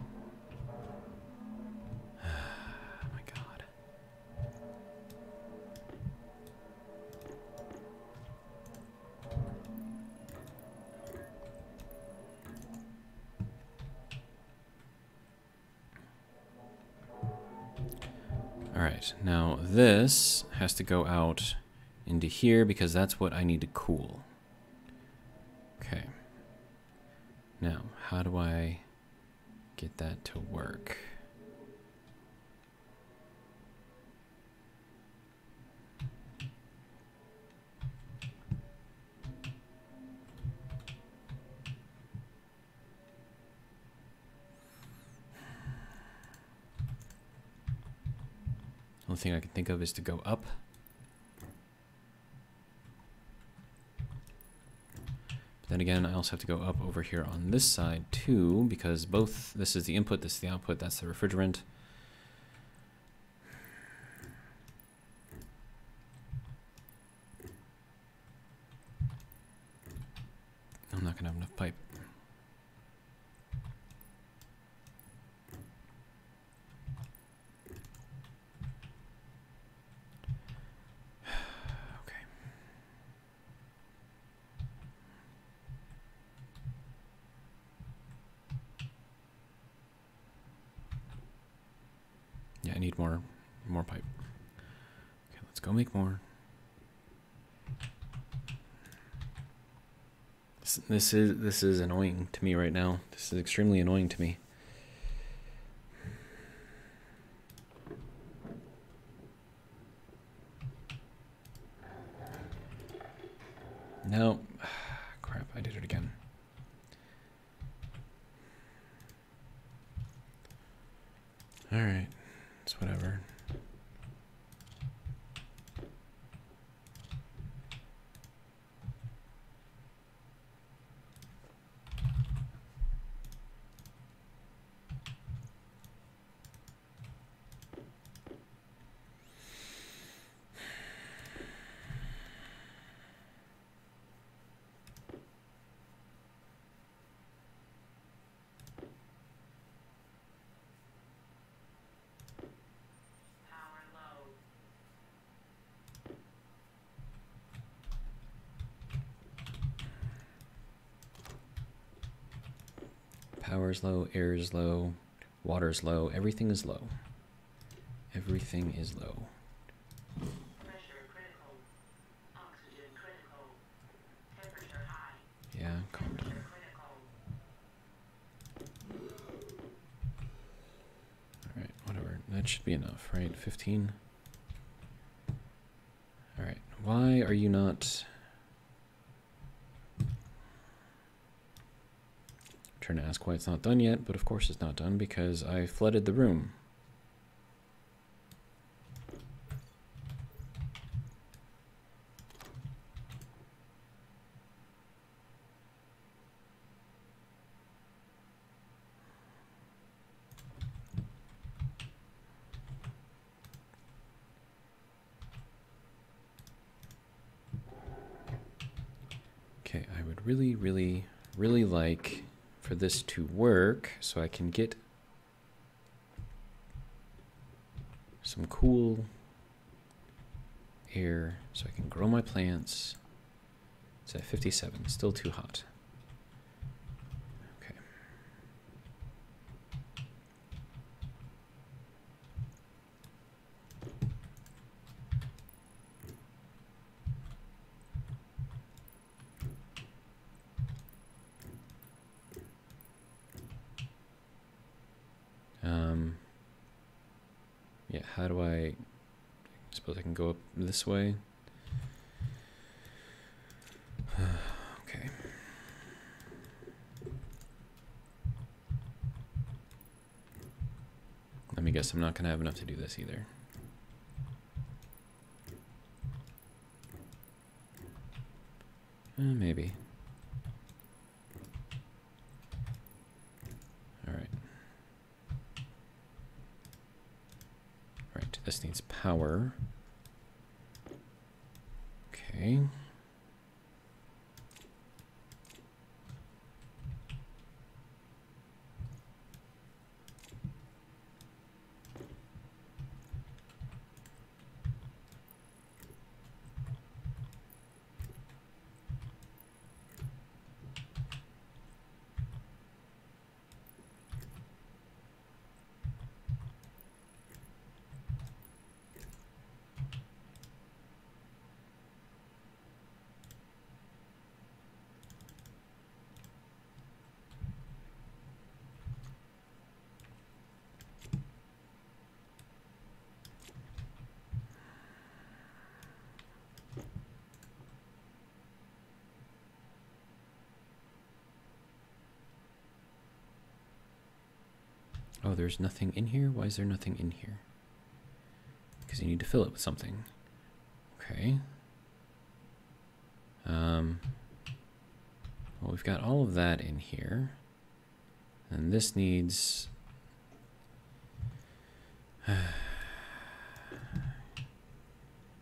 Oh my God. All right, now this has to go out into here because that's what I need to cool. Okay. Now, how do I get that to work? Only thing I can think of is to go up. But then again, I also have to go up over here on this side too, because both, this is the input, this is the output, that's the refrigerant. I'm not gonna have enough pipe. Yeah, I need more pipe. Okay, let's go make more. This is annoying to me right now. This is extremely annoying to me. No, crap, I did it again. All right, it's whatever. Power low. Power's low, air is low, water's low, everything is low. Everything is low. Pressure critical. Oxygen critical. Temperature high. Yeah, calm down. Temperature critical. Alright, whatever. That should be enough, right? 15? Alright, why are you not... trying to ask why it's not done yet, but of course it's not done because I flooded the room. Okay, I would really, really, really like for this to work so I can get some cool air so I can grow my plants. It's at 57, still too hot. Okay. Yeah, how do I suppose I can go up this way? Okay. Let me guess, I'm not going to have enough to do this either. Maybe. Alright. Right, this needs power. Okay. Oh, there's nothing in here? Why is there nothing in here? Because you need to fill it with something. Okay. Well, we've got all of that in here. And this needs...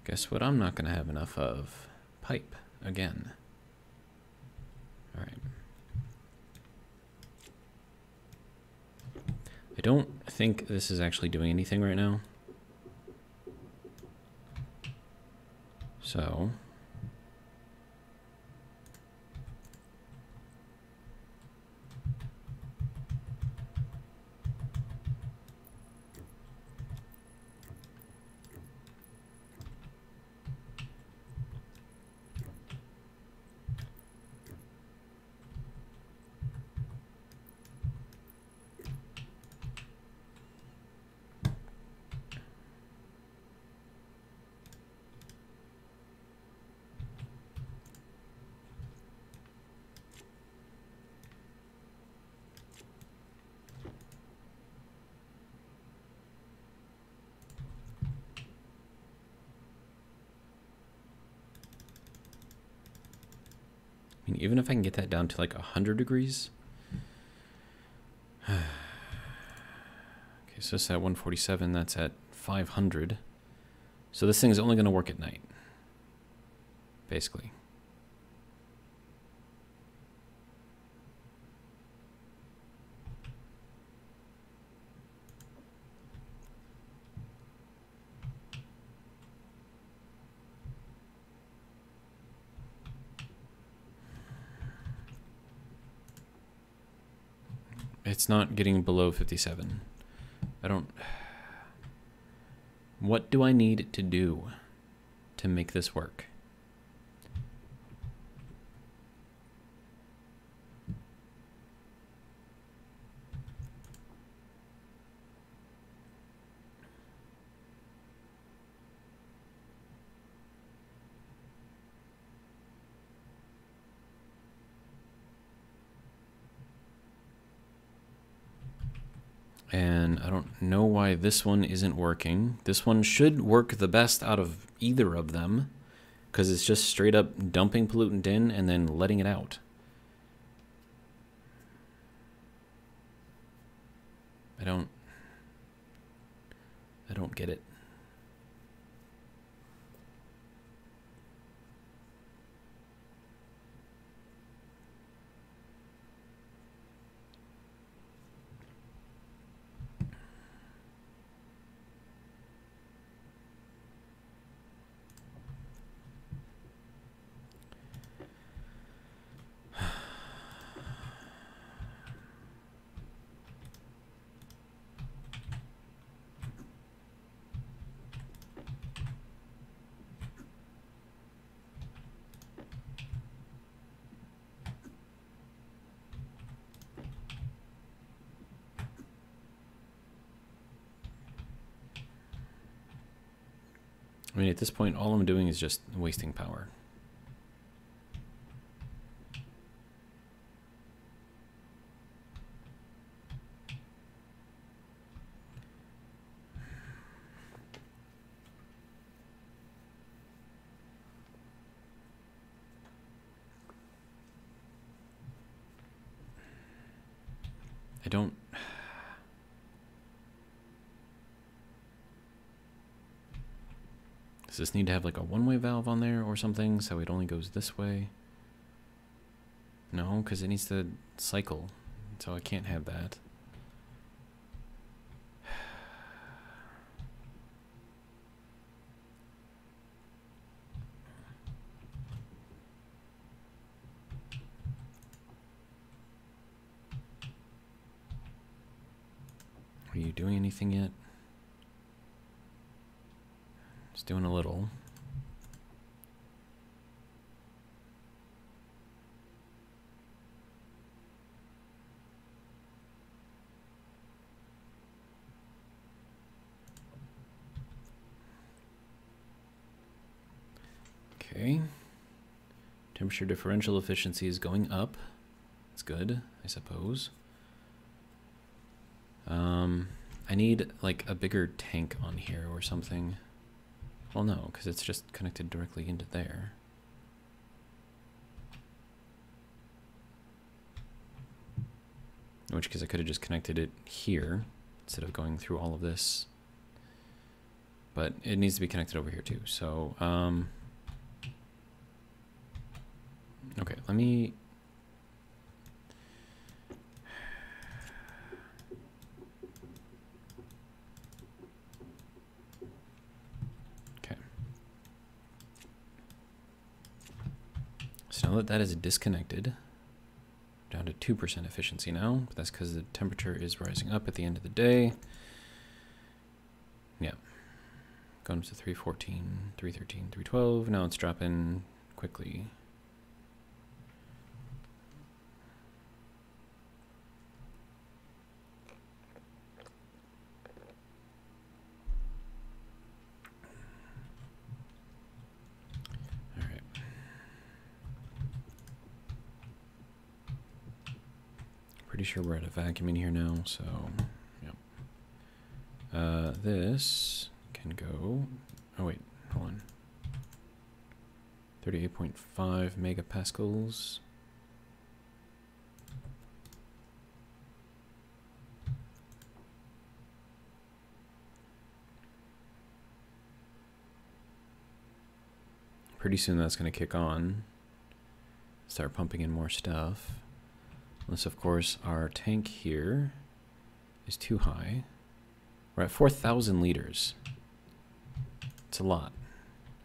Guess what I'm not going to have enough of? Pipe, again. Alright. I don't think this is actually doing anything right now. So... I mean, even if I can get that down to like 100 degrees. Okay, so it's at 147, that's at 500. So this thing is only going to work at night, basically. It's not getting below 57. I don't... What do I need to do to make this work? And I don't know why this one isn't working. This one should work the best out of either of them, because it's just straight up dumping pollutant in and then letting it out. I don't get it. I mean, at this point, all I'm doing is just wasting power. I don't... Does this need to have like a one-way valve on there or something so it only goes this way? No, because it needs to cycle, so I can't have that. Are you doing anything yet? Just doing a little. Okay. Temperature differential efficiency is going up. That's good, I suppose. I need like a bigger tank on here or something. Well, no, because it's just connected directly into there. In which case I could have just connected it here instead of going through all of this. But it needs to be connected over here too. So, okay, let me... Okay. So now that that is disconnected, down to 2% efficiency now, but that's because the temperature is rising up at the end of the day. Yeah. Going up to 314, 313, 312. Now it's dropping quickly. All right. Pretty sure we're at a vacuum in here now, so yep. This can go, oh wait, hold on. 38.5 megapascals. Pretty soon that's going to kick on. Start pumping in more stuff. Unless, of course, our tank here is too high. We're at 4,000 liters. It's a lot.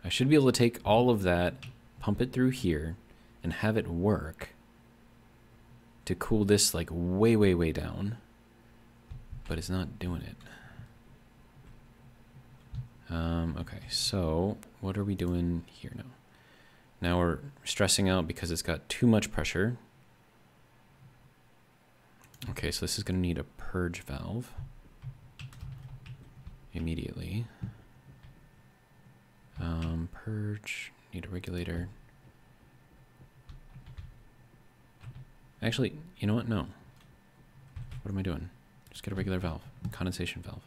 I should be able to take all of that, pump it through here, and have it work to cool this like way, way, way down. But it's not doing it. Okay, so what are we doing here now? Now we're stressing out because it's got too much pressure. Okay, so this is going to need a purge valve immediately. Purge, need a regulator. Actually, you know what? No. What am I doing? Just get a regular valve, condensation valve.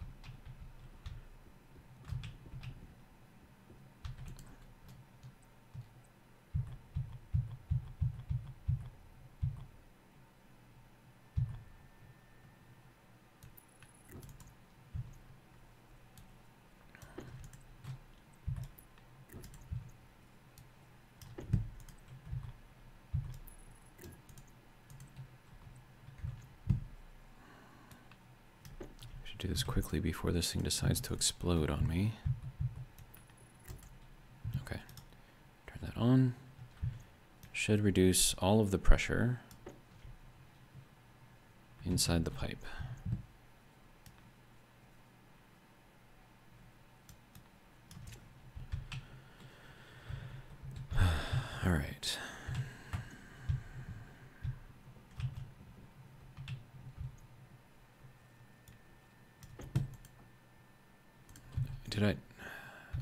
Do this quickly before this thing decides to explode on me. Okay, turn that on. Should reduce all of the pressure inside the pipe. All right. Did I?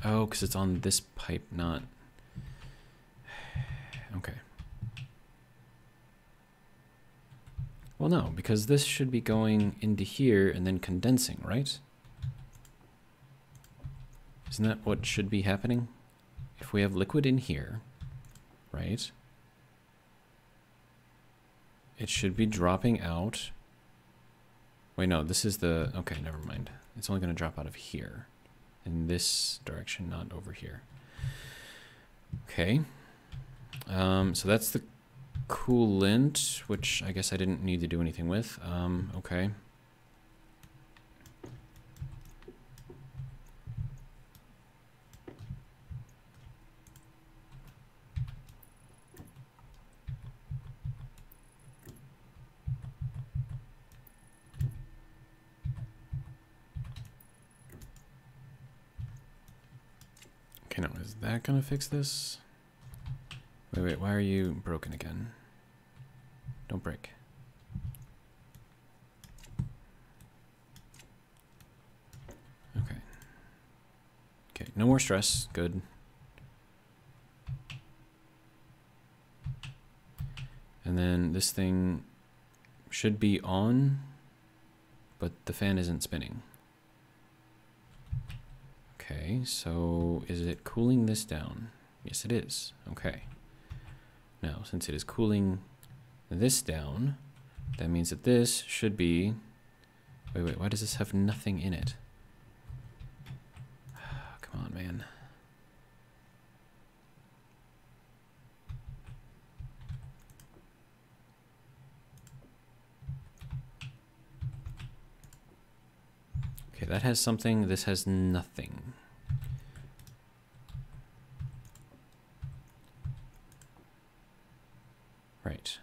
Oh, because it's on this pipe, not... Okay. Well, no, because this should be going into here and then condensing, right? Isn't that what should be happening? If we have liquid in here, right? It should be dropping out. Wait, no, this is the... Okay, never mind. It's only going to drop out of here. In this direction, not over here. Okay. So that's the coolant, which I guess I didn't need to do anything with. Okay. Okay, now is that gonna fix this? Wait, why are you broken again? Don't break. Okay. Okay, no more stress, good. And then this thing should be on, but the fan isn't spinning. Okay, so is it cooling this down? Yes, it is. Okay. Now, since it is cooling this down, that means that this should be... Wait, why does this have nothing in it? Come on, man. Okay, that has something, this has nothing. Right.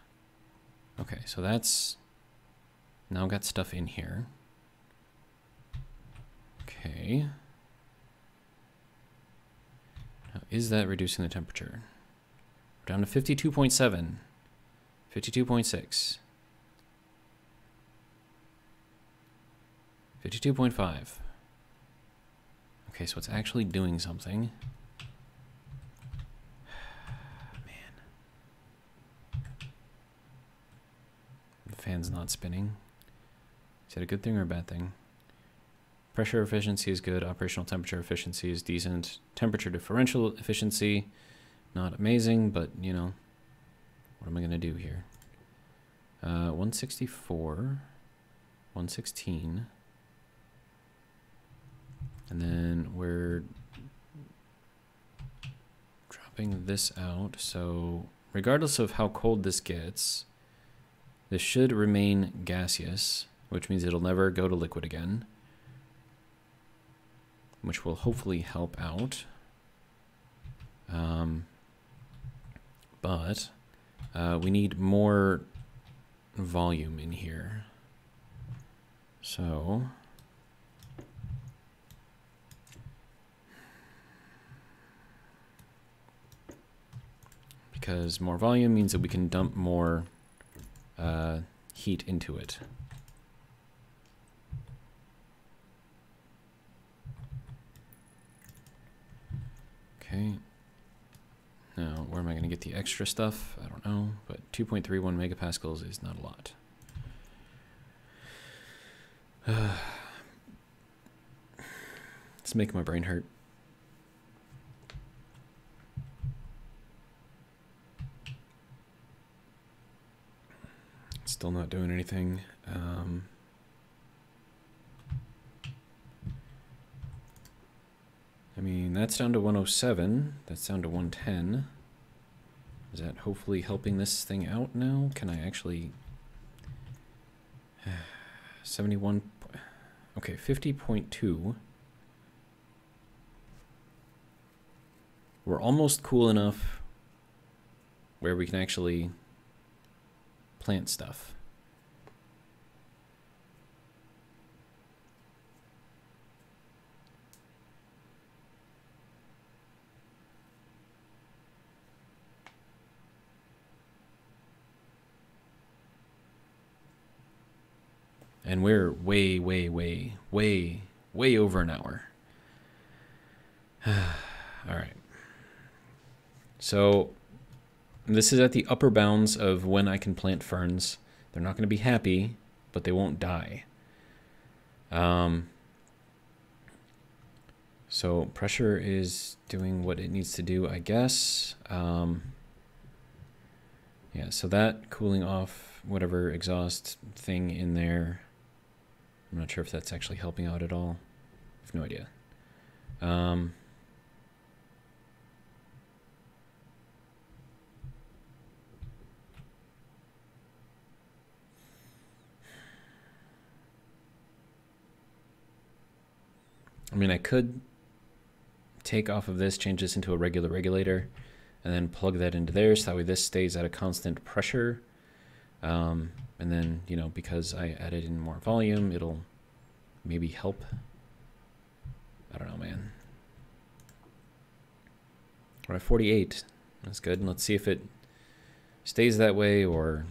Okay, so that's now got stuff in here. Okay. Now, is that reducing the temperature? We're down to 52.7, 52.6. 52.5. Okay, so it's actually doing something. Man. The fan's not spinning. Is that a good thing or a bad thing? Pressure efficiency is good. Operational temperature efficiency is decent. Temperature differential efficiency, not amazing, but, you know, what am I going to do here? 164, 116. And then we're dropping this out. So regardless of how cold this gets, this should remain gaseous, which means it'll never go to liquid again, which will hopefully help out. But we need more volume in here. So because more volume means that we can dump more heat into it. Okay. Now, where am I going to get the extra stuff? I don't know, but 2.31 megapascals is not a lot. It's making my brain hurt. Still not doing anything. I mean, that's down to 107. That's down to 110. Is that hopefully helping this thing out now? Can I actually... 71... Okay, 50.2. We're almost cool enough where we can actually plant stuff. And we're way over an hour. All right. So this is at the upper bounds of when I can plant ferns. They're not going to be happy, but they won't die. So pressure is doing what it needs to do, I guess. Yeah, so that cooling off whatever exhaust thing in there. I'm not sure if that's actually helping out at all. I have no idea. I mean, I could take off of this, change this into a regular regulator, and then plug that into there, so that way this stays at a constant pressure. And then, you know, because I added in more volume, it'll maybe help. I don't know, man. We're at 48. That's good. And let's see if it stays that way, or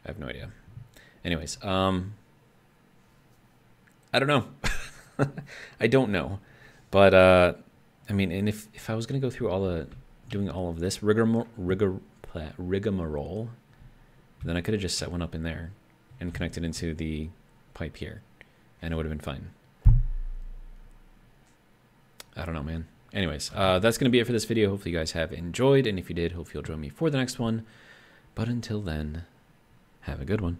I have no idea. Anyways, I don't know. I don't know. But, I mean, and if I was going to go through doing all of this rigmarole, then I could have just set one up in there and connected into the pipe here. and it would have been fine. I don't know, man. Anyways, that's going to be it for this video. Hopefully you guys have enjoyed, and if you did, hopefully you'll join me for the next one. But until then, have a good one.